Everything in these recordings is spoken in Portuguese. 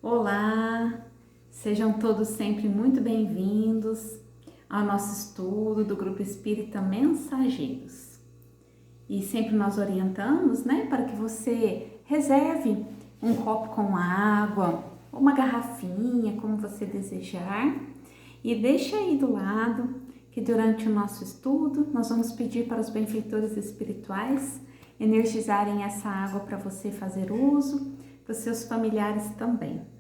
Olá, sejam todos sempre muito bem-vindos ao nosso estudo do Grupo Espírita Mensageiros. E sempre nós orientamos, para que você reserve um copo com água, uma garrafinha, como você desejar, e deixe aí do lado que durante o nosso estudo nós vamos pedir para os benfeitores espirituais energizarem essa água para você fazer uso, para os seus familiares também.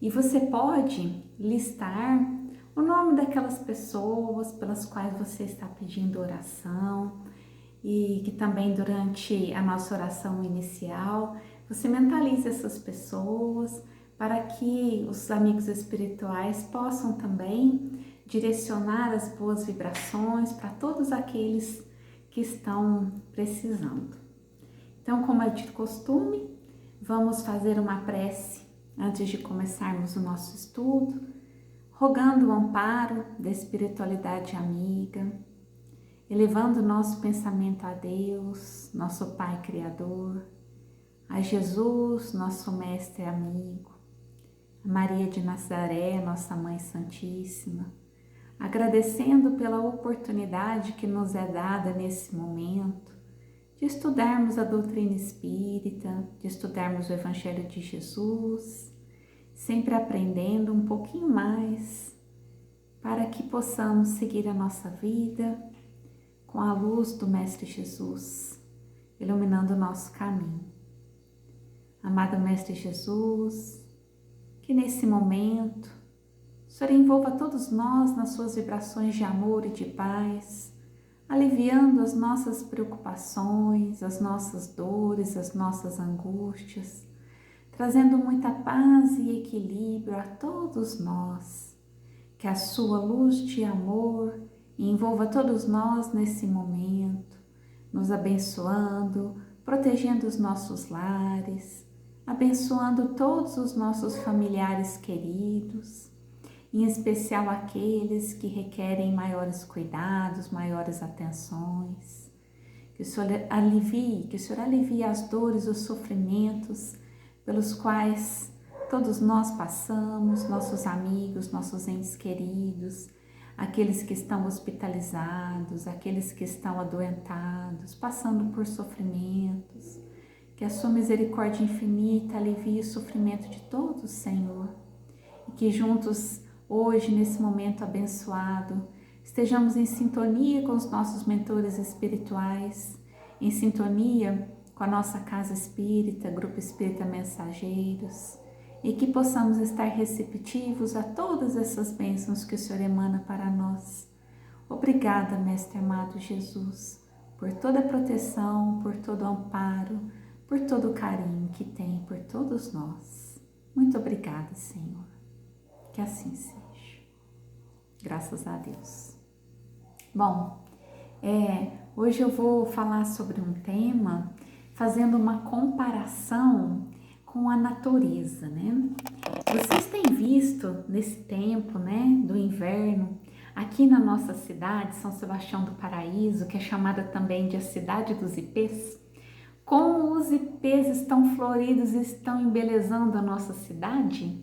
E você pode listar o nome daquelas pessoas pelas quais você está pedindo oração e que também durante a nossa oração inicial você mentalize essas pessoas para que os amigos espirituais possam também direcionar as boas vibrações para todos aqueles que estão precisando. Então, como é de costume, vamos fazer uma prece antes de começarmos o nosso estudo, rogando o amparo da espiritualidade amiga, elevando o nosso pensamento a Deus, nosso Pai Criador, a Jesus, nosso Mestre amigo, a Maria de Nazaré, nossa Mãe Santíssima, agradecendo pela oportunidade que nos é dada nesse momento de estudarmos a doutrina espírita, de estudarmos o Evangelho de Jesus, sempre aprendendo um pouquinho mais para que possamos seguir a nossa vida com a luz do Mestre Jesus, iluminando o nosso caminho. Amado Mestre Jesus, que nesse momento o Senhor envolva todos nós nas suas vibrações de amor e de paz, aliviando as nossas preocupações, as nossas dores, as nossas angústias, trazendo muita paz e equilíbrio a todos nós. Que a sua luz de amor envolva todos nós nesse momento, nos abençoando, protegendo os nossos lares, abençoando todos os nossos familiares queridos, em especial aqueles que requerem maiores cuidados, maiores atenções. Que o Senhor alivie as dores, os sofrimentos pelos quais todos nós passamos, nossos amigos, nossos entes queridos, aqueles que estão hospitalizados, aqueles que estão adoentados, passando por sofrimentos. Que a sua misericórdia infinita alivie o sofrimento de todos, Senhor, e que juntos, hoje, nesse momento abençoado, estejamos em sintonia com os nossos mentores espirituais, em sintonia com a nossa casa espírita, Grupo Espírita Mensageiros, e que possamos estar receptivos a todas essas bênçãos que o Senhor emana para nós. Obrigada, Mestre amado Jesus, por toda a proteção, por todo o amparo, por todo o carinho que tem por todos nós. Muito obrigada, Senhor. Que assim seja. Graças a Deus. Bom, hoje eu vou falar sobre um tema fazendo uma comparação com a natureza, Vocês têm visto nesse tempo, do inverno, aqui na nossa cidade, São Sebastião do Paraíso, que é chamada também de a cidade dos ipês, como os ipês estão floridos e estão embelezando a nossa cidade?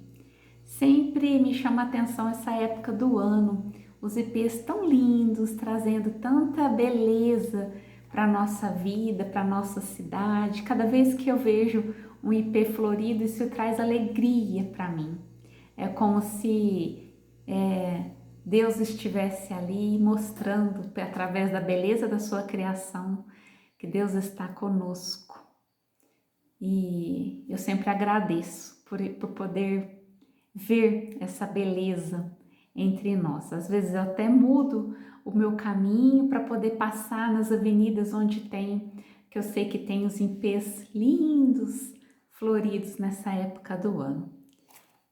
Sempre me chama a atenção essa época do ano, os ipês tão lindos, trazendo tanta beleza para a nossa vida, para a nossa cidade. Cada vez que eu vejo um ipê florido, isso traz alegria para mim. É como se Deus estivesse ali mostrando, através da beleza da sua criação, que Deus está conosco. E eu sempre agradeço por poder ver essa beleza entre nós. Às vezes eu até mudo o meu caminho para poder passar nas avenidas que eu sei que tem os ipês lindos, floridos nessa época do ano.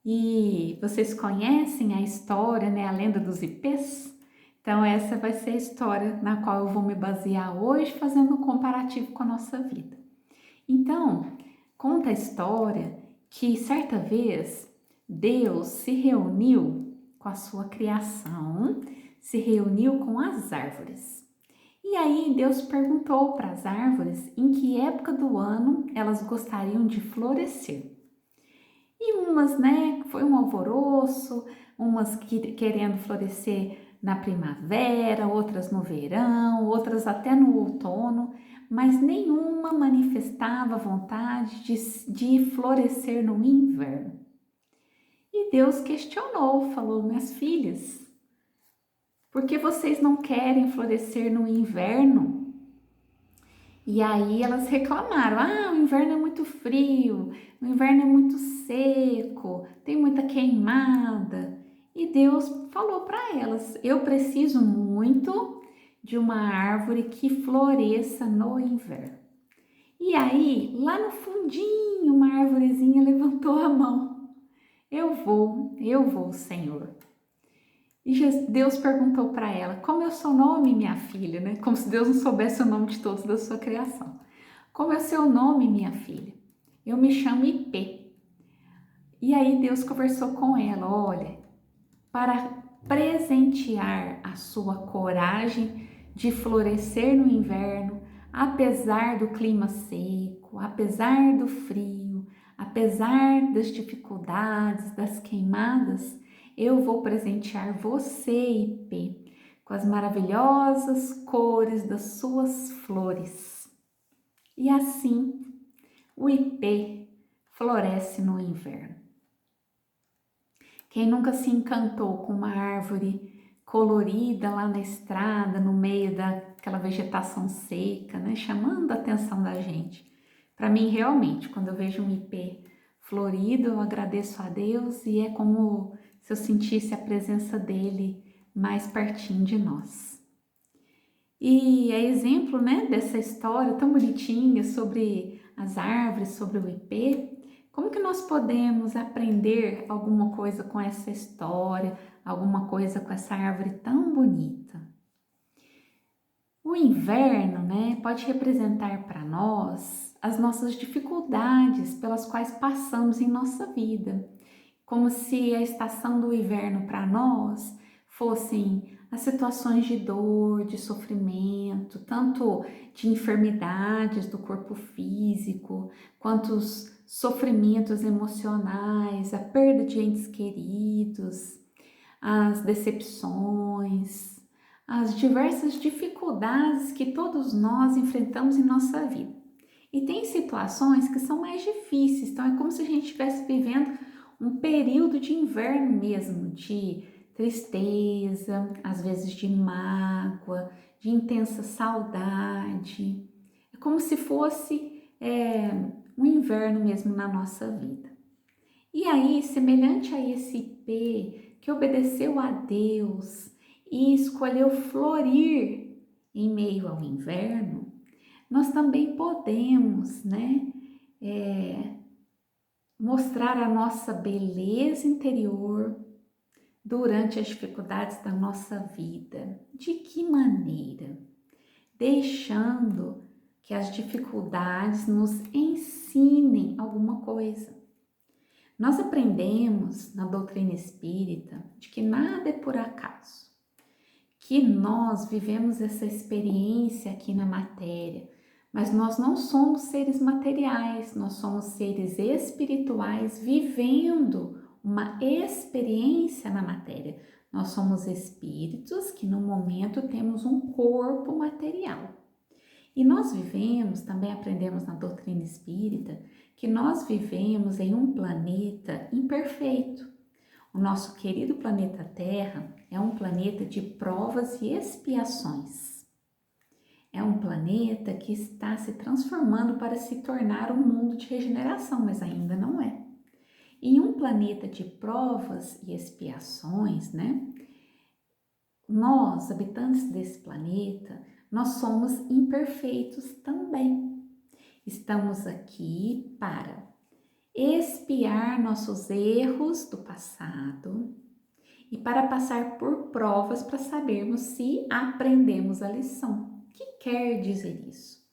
E vocês conhecem a história, a lenda dos ipês? Então essa vai ser a história na qual eu vou me basear hoje, fazendo um comparativo com a nossa vida. Então, conta a história que certa vez Deus se reuniu com a sua criação, se reuniu com as árvores. E aí Deus perguntou para as árvores em que época do ano elas gostariam de florescer. E umas, né, foi um alvoroço, umas querendo florescer na primavera, outras no verão, outras até no outono, mas nenhuma manifestava vontade de florescer no inverno. E Deus questionou, falou: minhas filhas, por que vocês não querem florescer no inverno? E aí elas reclamaram: ah, o inverno é muito frio, o inverno é muito seco, tem muita queimada. E Deus falou para elas: eu preciso muito de uma árvore que floresça no inverno. E aí, lá no fundinho, uma árvorezinha levantou a mão: eu vou, Senhor. E Deus perguntou para ela: como é o seu nome, minha filha? Né? Como se Deus não soubesse o nome de todos da sua criação. Como é o seu nome, minha filha? Eu me chamo Ipê. E aí Deus conversou com ela: olha, para presentear a sua coragem de florescer no inverno, apesar do clima seco, apesar do frio, apesar das dificuldades, das queimadas, eu vou presentear você, Ipê, com as maravilhosas cores das suas flores. E assim, o ipê floresce no inverno. Quem nunca se encantou com uma árvore colorida lá na estrada, no meio daquela vegetação seca, né, chamando a atenção da gente? Para mim, realmente, quando eu vejo um ipê florido, eu agradeço a Deus e é como se eu sentisse a presença dele mais pertinho de nós. E é exemplo, né, dessa história tão bonitinha sobre as árvores, sobre o ipê. Como que nós podemos aprender alguma coisa com essa história, alguma coisa com essa árvore tão bonita? O inverno, né, pode representar para nós as nossas dificuldades pelas quais passamos em nossa vida, como se a estação do inverno para nós fossem as situações de dor, de sofrimento, tanto de enfermidades do corpo físico, quanto os sofrimentos emocionais, a perda de entes queridos, as decepções, as diversas dificuldades que todos nós enfrentamos em nossa vida. E tem situações que são mais difíceis, então é como se a gente estivesse vivendo um período de inverno mesmo, de tristeza, às vezes de mágoa, de intensa saudade. É como se fosse um inverno mesmo na nossa vida. E aí, semelhante a esse ipê que obedeceu a Deus e escolheu florir em meio ao inverno, nós também podemos, né, mostrar a nossa beleza interior durante as dificuldades da nossa vida. De que maneira? Deixando que as dificuldades nos ensinem alguma coisa. Nós aprendemos na doutrina espírita de que nada é por acaso, que nós vivemos essa experiência aqui na matéria, mas nós não somos seres materiais, nós somos seres espirituais vivendo uma experiência na matéria. Nós somos espíritos que no momento temos um corpo material. E nós vivemos, também aprendemos na doutrina espírita, que nós vivemos em um planeta imperfeito. O nosso querido planeta Terra é um planeta de provas e expiações. É um planeta que está se transformando para se tornar um mundo de regeneração, mas ainda não é. Em um planeta de provas e expiações, né? Nós, habitantes desse planeta, nós somos imperfeitos também. Estamos aqui para expiar nossos erros do passado e para passar por provas para sabermos se aprendemos a lição. O que quer dizer isso?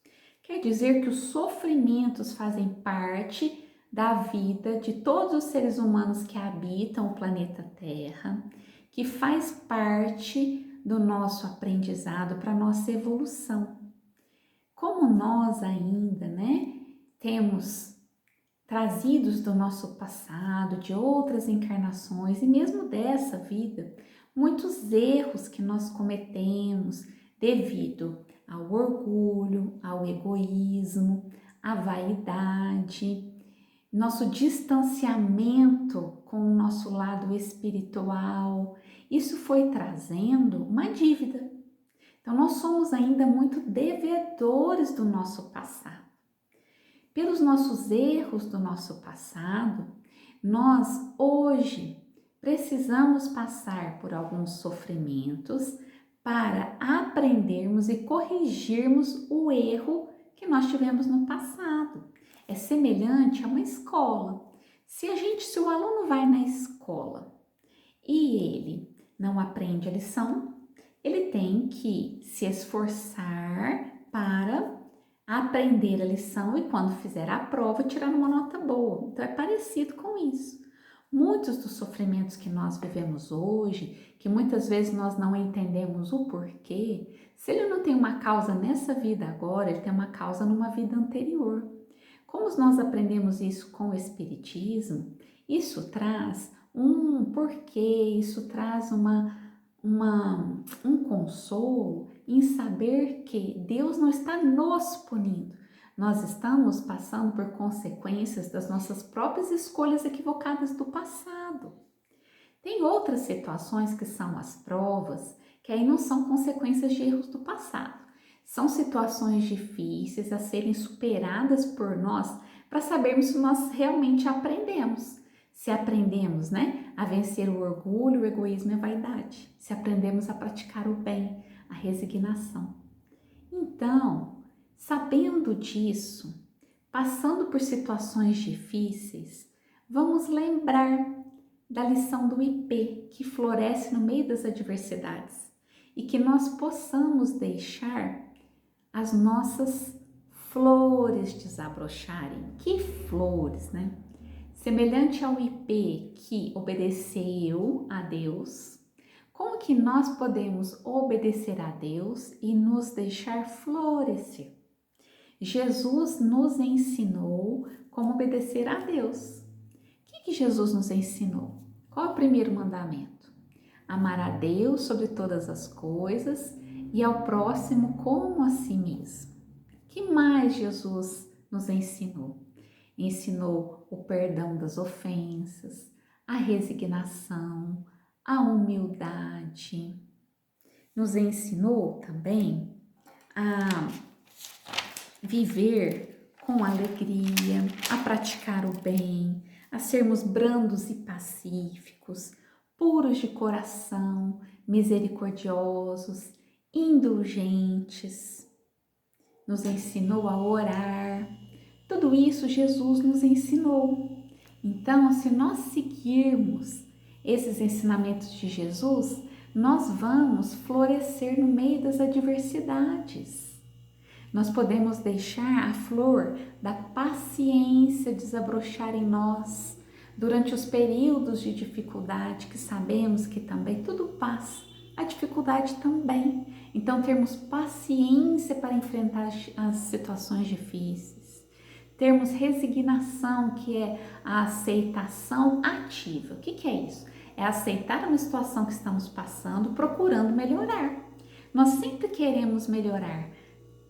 Quer dizer que os sofrimentos fazem parte da vida de todos os seres humanos que habitam o planeta Terra, que faz parte do nosso aprendizado para a nossa evolução. Como nós ainda, né, temos trazidos do nosso passado, de outras encarnações e mesmo dessa vida, muitos erros que nós cometemos devido ao orgulho, ao egoísmo, à vaidade, nosso distanciamento com o nosso lado espiritual. Isso foi trazendo uma dívida. Então, nós somos ainda muito devedores do nosso passado. Pelos nossos erros do nosso passado, nós hoje precisamos passar por alguns sofrimentos para aprendermos e corrigirmos o erro que nós tivemos no passado. É semelhante a uma escola. Se o aluno vai na escola e ele não aprende a lição, ele tem que se esforçar para aprender a lição e quando fizer a prova tirar uma nota boa. Então é parecido com isso. Muitos dos sofrimentos que nós vivemos hoje, que muitas vezes nós não entendemos o porquê, se ele não tem uma causa nessa vida agora, ele tem uma causa numa vida anterior. Como nós aprendemos isso com o Espiritismo, isso traz um porquê, isso traz um consolo em saber que Deus não está nos punindo. Nós estamos passando por consequências das nossas próprias escolhas equivocadas do passado. Tem outras situações que são as provas, que aí não são consequências de erros do passado. São situações difíceis a serem superadas por nós para sabermos se nós realmente aprendemos. Se aprendemos, a vencer o orgulho, o egoísmo e a vaidade. Se aprendemos a praticar o bem, a resignação. Então, sabendo disso, passando por situações difíceis, vamos lembrar da lição do IP, que floresce no meio das adversidades e que nós possamos deixar as nossas flores desabrocharem. Que flores, Semelhante ao IP que obedeceu a Deus, como que nós podemos obedecer a Deus e nos deixar florescer? Jesus nos ensinou como obedecer a Deus. O que Jesus nos ensinou? Qual é o primeiro mandamento? Amar a Deus sobre todas as coisas e ao próximo como a si mesmo. O que mais Jesus nos ensinou? Ensinou o perdão das ofensas, a resignação, a humildade. Nos ensinou também a viver com alegria, a praticar o bem, a sermos brandos e pacíficos, puros de coração, misericordiosos, indulgentes. Nos ensinou a orar. Tudo isso Jesus nos ensinou. Então, se nós seguirmos esses ensinamentos de Jesus, nós vamos florescer no meio das adversidades. Nós podemos deixar a flor da paciência desabrochar em nós durante os períodos de dificuldade, que sabemos que também tudo passa, a dificuldade também. Então, termos paciência para enfrentar as situações difíceis. Termos resignação, que é a aceitação ativa. O que é isso? É aceitar uma situação que estamos passando, procurando melhorar. Nós sempre queremos melhorar.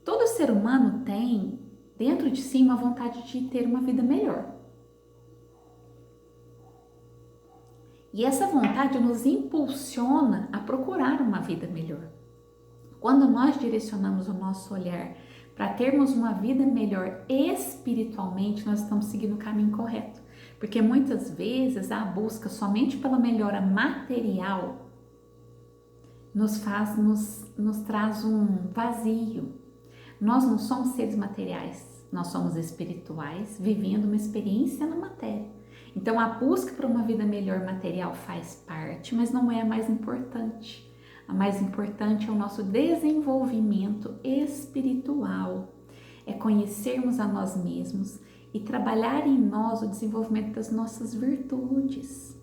Todo ser humano tem dentro de si uma vontade de ter uma vida melhor. E essa vontade nos impulsiona a procurar uma vida melhor. Quando nós direcionamos o nosso olhar para termos uma vida melhor espiritualmente, nós estamos seguindo o caminho correto. Porque muitas vezes a busca somente pela melhora material nos traz um vazio. Nós não somos seres materiais, nós somos espirituais, vivendo uma experiência na matéria. Então a busca por uma vida melhor material faz parte, mas não é a mais importante. A mais importante é o nosso desenvolvimento espiritual, é conhecermos a nós mesmos e trabalhar em nós o desenvolvimento das nossas virtudes.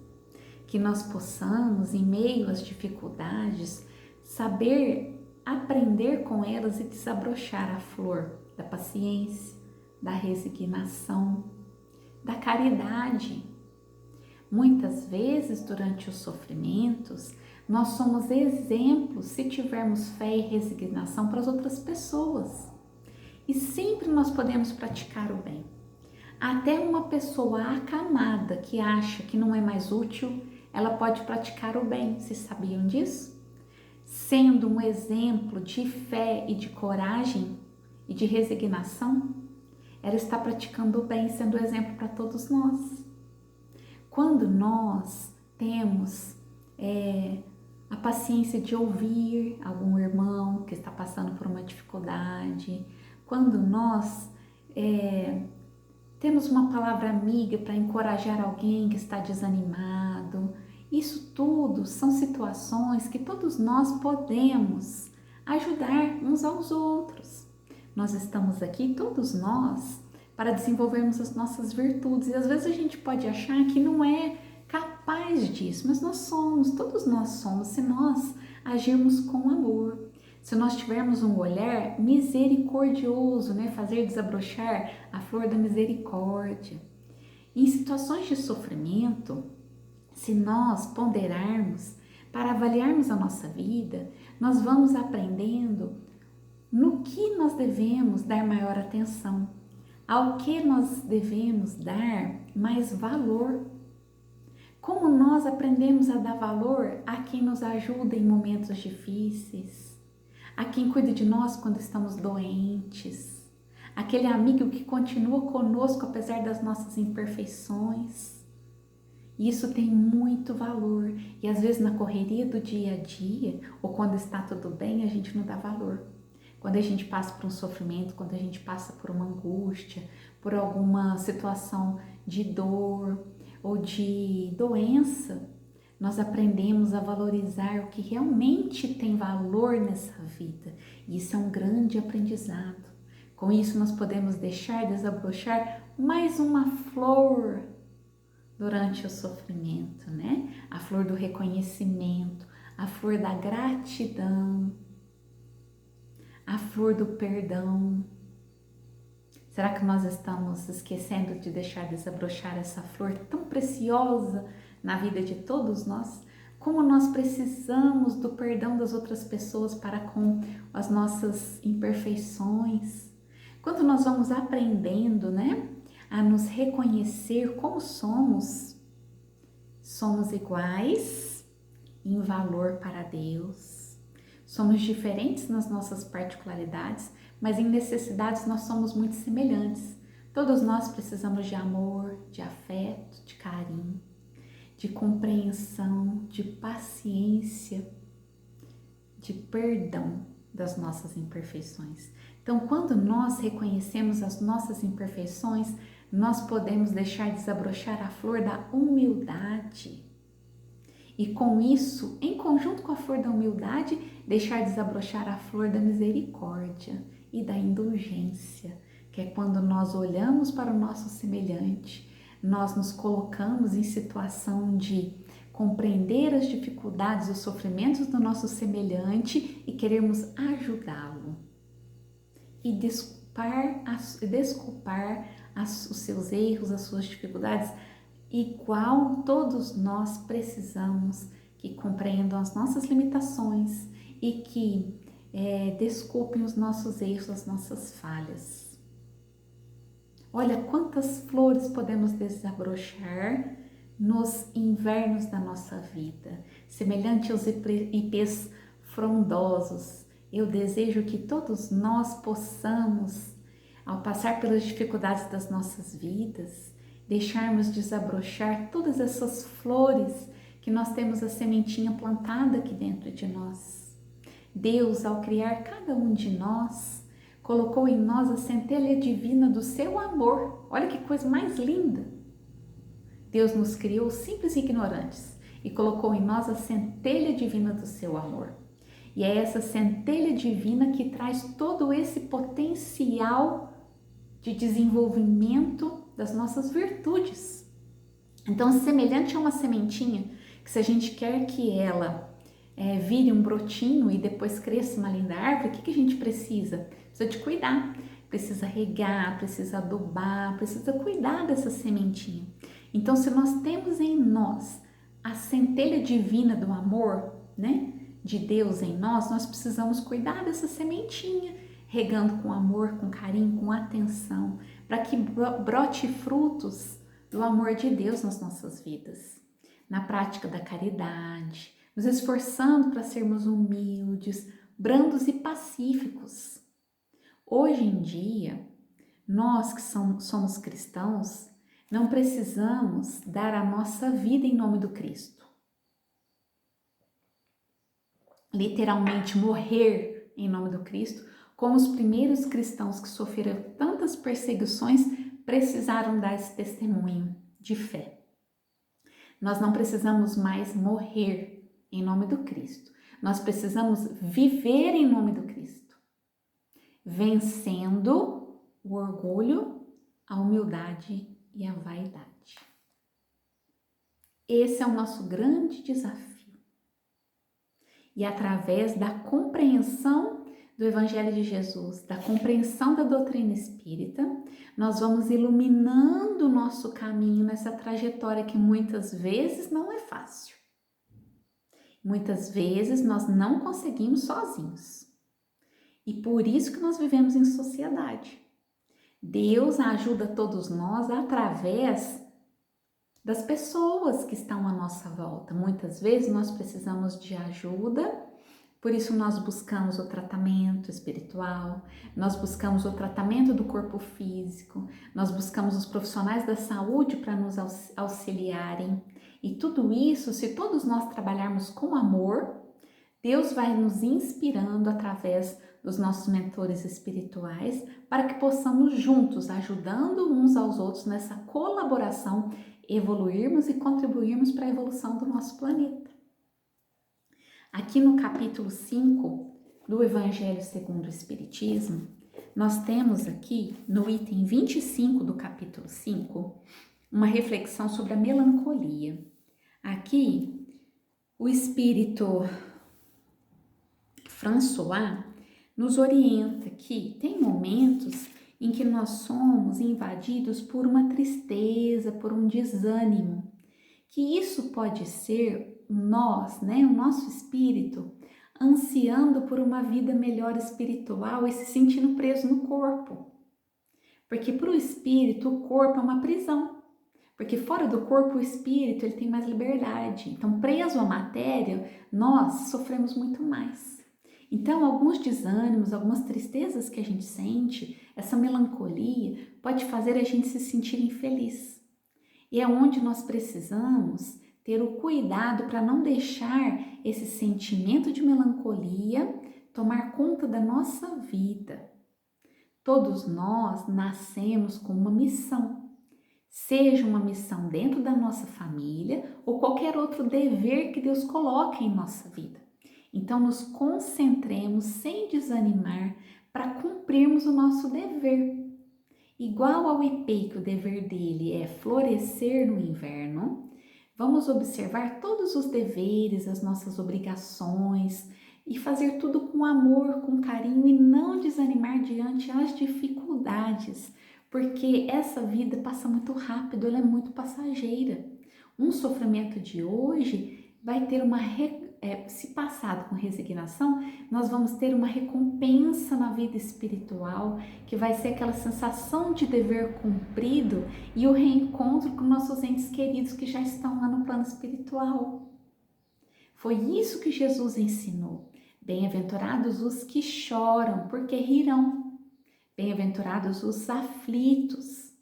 Que nós possamos, em meio às dificuldades, saber aprender com elas e desabrochar a flor da paciência, da resignação, da caridade. Muitas vezes, durante os sofrimentos, nós somos exemplos, se tivermos fé e resignação, para as outras pessoas. E sempre nós podemos praticar o bem. Até uma pessoa acamada que acha que não é mais útil, ela pode praticar o bem. Vocês sabiam disso? Sendo um exemplo de fé e de coragem e de resignação, ela está praticando o bem, sendo exemplo para todos nós. Quando nós temos a paciência de ouvir algum irmão que está passando por uma dificuldade, quando nós temos uma palavra amiga para encorajar alguém que está desanimado, isso tudo são situações que todos nós podemos ajudar uns aos outros. Nós estamos aqui, todos nós, para desenvolvermos as nossas virtudes. E às vezes a gente pode achar que não é capaz disso, mas nós somos, todos nós somos, se nós agirmos com amor. Se nós tivermos um olhar misericordioso, fazer desabrochar a flor da misericórdia. Em situações de sofrimento, se nós ponderarmos para avaliarmos a nossa vida, nós vamos aprendendo no que nós devemos dar maior atenção, ao que nós devemos dar mais valor. Como nós aprendemos a dar valor a quem nos ajuda em momentos difíceis, a quem cuida de nós quando estamos doentes, aquele amigo que continua conosco apesar das nossas imperfeições. Isso tem muito valor e às vezes na correria do dia a dia ou quando está tudo bem a gente não dá valor. Quando a gente passa por um sofrimento, quando a gente passa por uma angústia, por alguma situação de dor ou de doença, nós aprendemos a valorizar o que realmente tem valor nessa vida. E isso é um grande aprendizado. Com isso nós podemos deixar desabrochar mais uma flor durante o sofrimento, A flor do reconhecimento, a flor da gratidão, a flor do perdão. Será que nós estamos esquecendo de deixar desabrochar essa flor tão preciosa na vida de todos nós? Como nós precisamos do perdão das outras pessoas para com as nossas imperfeições. Quando nós vamos aprendendo, a nos reconhecer como somos iguais em valor para Deus. Somos diferentes nas nossas particularidades, mas em necessidades nós somos muito semelhantes. Todos nós precisamos de amor, de afeto, de carinho, de compreensão, de paciência, de perdão das nossas imperfeições. Então, quando nós reconhecemos as nossas imperfeições, nós podemos deixar desabrochar a flor da humildade. E com isso, em conjunto com a flor da humildade, deixar desabrochar a flor da misericórdia e da indulgência, que é quando nós olhamos para o nosso semelhante, nós nos colocamos em situação de compreender as dificuldades, os sofrimentos do nosso semelhante e queremos ajudá-lo e desculpar os seus erros, as suas dificuldades, igual todos nós precisamos que compreendam as nossas limitações e que desculpem os nossos erros, as nossas falhas. Olha quantas flores podemos desabrochar nos invernos da nossa vida, semelhante aos ipês frondosos. Eu desejo que todos nós possamos, ao passar pelas dificuldades das nossas vidas, deixarmos desabrochar todas essas flores que nós temos a sementinha plantada aqui dentro de nós. Deus, ao criar cada um de nós, colocou em nós a centelha divina do seu amor. Olha que coisa mais linda! Deus nos criou simples e ignorantes e colocou em nós a centelha divina do seu amor. E é essa centelha divina que traz todo esse potencial de desenvolvimento das nossas virtudes. Então, semelhante a uma sementinha, que se a gente quer que ela vire um brotinho e depois cresça uma linda árvore, o que a gente precisa? Precisa de cuidar. precisa regar, precisa adubar, precisa cuidar dessa sementinha. Então, se nós temos em nós a centelha divina do amor, né, de Deus em nós, nós precisamos cuidar dessa sementinha, regando com amor, com carinho, com atenção, para que brote frutos do amor de Deus nas nossas vidas. Na prática da caridade, nos esforçando para sermos humildes, brandos e pacíficos. Hoje em dia, nós que somos cristãos, não precisamos dar a nossa vida em nome do Cristo. Literalmente morrer em nome do Cristo, como os primeiros cristãos que sofreram tantas perseguições precisaram dar esse testemunho de fé. Nós não precisamos mais morrer em nome do Cristo. Nós precisamos viver em nome do Cristo, vencendo o orgulho, a humildade e a vaidade. Esse é o nosso grande desafio. E através da compreensão do Evangelho de Jesus, da compreensão da doutrina espírita, nós vamos iluminando o nosso caminho nessa trajetória que muitas vezes não é fácil. Muitas vezes nós não conseguimos sozinhos. E por isso que nós vivemos em sociedade. Deus ajuda todos nós através das pessoas que estão à nossa volta. Muitas vezes nós precisamos de ajuda, por isso nós buscamos o tratamento espiritual, nós buscamos o tratamento do corpo físico, nós buscamos os profissionais da saúde para nos auxiliarem. E tudo isso, se todos nós trabalharmos com amor, Deus vai nos inspirando através dos nossos mentores espirituais para que possamos juntos, ajudando uns aos outros nessa colaboração, evoluirmos e contribuirmos para a evolução do nosso planeta. Aqui no capítulo 5 do Evangelho segundo o Espiritismo, nós temos aqui no item 25 do capítulo 5 uma reflexão sobre a melancolia. Aqui o Espírito François nos orienta que tem momentos em que nós somos invadidos por uma tristeza, por um desânimo, que isso pode ser nós, né, o nosso espírito, ansiando por uma vida melhor espiritual e se sentindo preso no corpo. Porque para o espírito, o corpo é uma prisão. Porque fora do corpo, o espírito ele tem mais liberdade. Então, preso à matéria, nós sofremos muito mais. Então, alguns desânimos, algumas tristezas que a gente sente, essa melancolia, pode fazer a gente se sentir infeliz. E é onde nós precisamos ter o cuidado para não deixar esse sentimento de melancolia tomar conta da nossa vida. Todos nós nascemos com uma missão, seja uma missão dentro da nossa família ou qualquer outro dever que Deus coloque em nossa vida. Então, nos concentremos sem desanimar para cumprirmos o nosso dever. Igual ao ipê, que o dever dele é florescer no inverno, vamos observar todos os deveres, as nossas obrigações e fazer tudo com amor, com carinho e não desanimar diante as dificuldades, porque essa vida passa muito rápido, ela é muito passageira. Um sofrimento de hoje vai ter se passado com resignação, nós vamos ter uma recompensa na vida espiritual, que vai ser aquela sensação de dever cumprido e o reencontro com nossos entes queridos que já estão lá no plano espiritual. Foi isso que Jesus ensinou. Bem-aventurados os que choram, porque rirão. Bem-aventurados os aflitos.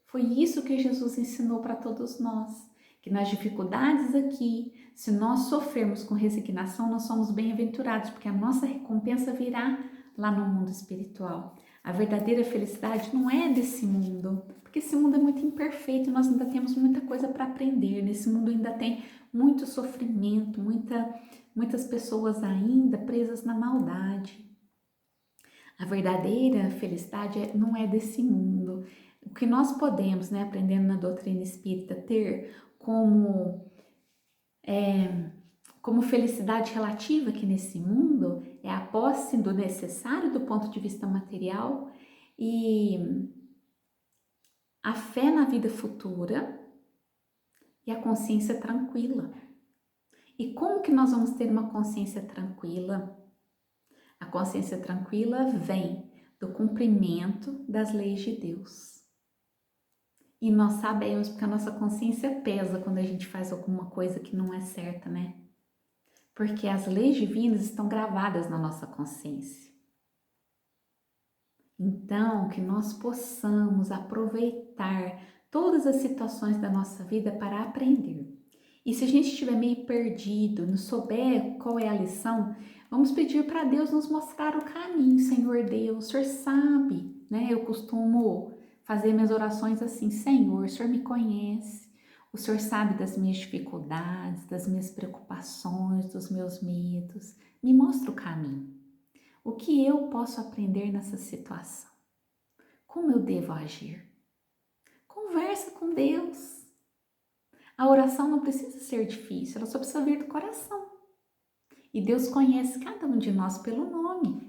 Foi isso que Jesus ensinou para todos nós. Que nas dificuldades aqui, se nós sofrermos com resignação, nós somos bem-aventurados, porque a nossa recompensa virá lá no mundo espiritual. A verdadeira felicidade não é desse mundo, porque esse mundo é muito imperfeito e nós ainda temos muita coisa para aprender. Nesse mundo ainda tem muito sofrimento, muitas pessoas ainda presas na maldade. A verdadeira felicidade não é desse mundo. O que nós podemos, aprendendo na doutrina espírita, ter como como felicidade relativa aqui nesse mundo é a posse do necessário do ponto de vista material e a fé na vida futura e a consciência tranquila. E como que nós vamos ter uma consciência tranquila? A consciência tranquila vem do cumprimento das leis de Deus. E nós sabemos porque a nossa consciência pesa quando a gente faz alguma coisa que não é certa, né? Porque as leis divinas estão gravadas na nossa consciência. Então, que nós possamos aproveitar todas as situações da nossa vida para aprender. E se a gente estiver meio perdido, não souber qual é a lição, vamos pedir para Deus nos mostrar o caminho. Senhor Deus, o Senhor sabe, né? Eu costumo fazer minhas orações assim: Senhor, o Senhor me conhece, o Senhor sabe das minhas dificuldades, das minhas preocupações, dos meus medos. Me mostra o caminho. O que eu posso aprender nessa situação? Como eu devo agir? Conversa com Deus. A oração não precisa ser difícil, ela só precisa vir do coração. E Deus conhece cada um de nós pelo nome.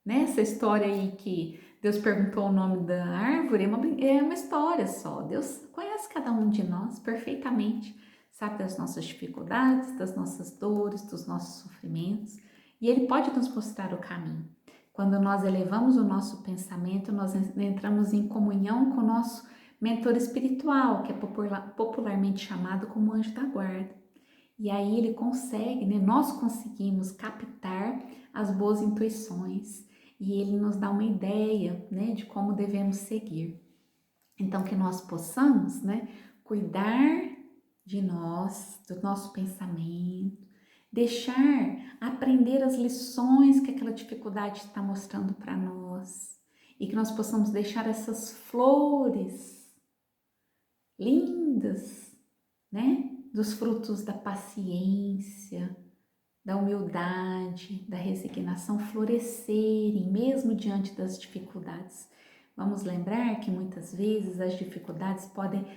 Nessa história aí que Deus perguntou o nome da árvore, é uma história só. Deus conhece cada um de nós perfeitamente, sabe das nossas dificuldades, das nossas dores, dos nossos sofrimentos. E Ele pode nos mostrar o caminho. Quando nós elevamos o nosso pensamento, nós entramos em comunhão com o nosso mentor espiritual, que é popularmente chamado como anjo da guarda. E aí ele consegue, né? Nós conseguimos captar as boas intuições e ele nos dá uma ideia, né, de como devemos seguir. Então, que nós possamos, né, cuidar de nós, do nosso pensamento, deixar aprender as lições que aquela dificuldade está mostrando para nós e que nós possamos deixar essas flores lindas, né, dos frutos da paciência, da humildade, da resignação florescerem mesmo diante das dificuldades. Vamos lembrar que muitas vezes as dificuldades podem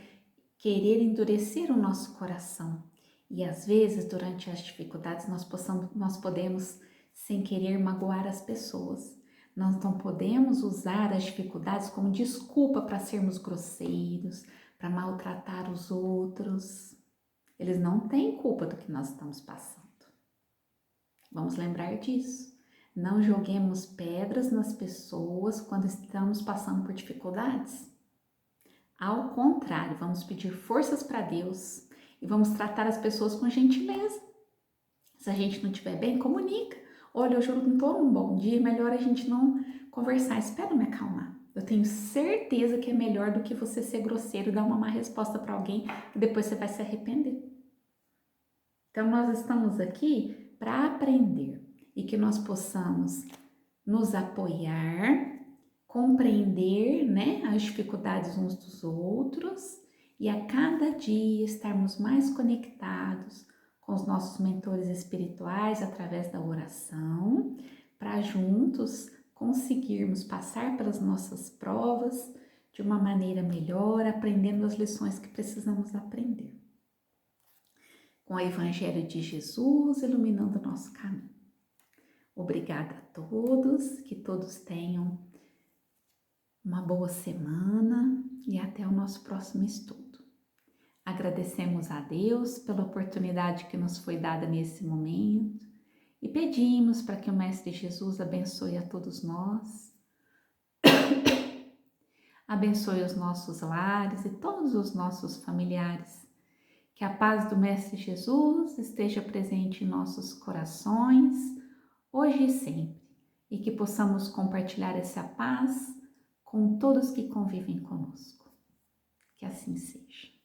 querer endurecer o nosso coração e às vezes durante as dificuldades nós podemos sem querer magoar as pessoas. Nós não podemos usar as dificuldades como desculpa para sermos grosseiros, para maltratar os outros. Eles não têm culpa do que nós estamos passando. Vamos lembrar disso. Não joguemos pedras nas pessoas quando estamos passando por dificuldades. Ao contrário, vamos pedir forças para Deus e vamos tratar as pessoas com gentileza. Se a gente não estiver bem, comunica. Olha, eu juro que não estou num bom dia, melhor a gente não conversar. Espera me acalmar. Eu tenho certeza que é melhor do que você ser grosseiro e dar uma má resposta para alguém que depois você vai se arrepender. Então, nós estamos aqui para aprender e que nós possamos nos apoiar, compreender, né, as dificuldades uns dos outros e a cada dia estarmos mais conectados com os nossos mentores espirituais através da oração, para juntos conseguirmos passar pelas nossas provas de uma maneira melhor, aprendendo as lições que precisamos aprender. Com o Evangelho de Jesus iluminando o nosso caminho. Obrigada a todos, que todos tenham uma boa semana e até o nosso próximo estudo. Agradecemos a Deus pela oportunidade que nos foi dada nesse momento e pedimos para que o Mestre Jesus abençoe a todos nós, abençoe os nossos lares e todos os nossos familiares. Que a paz do Mestre Jesus esteja presente em nossos corações, hoje e sempre, e que possamos compartilhar essa paz com todos que convivem conosco. Que assim seja.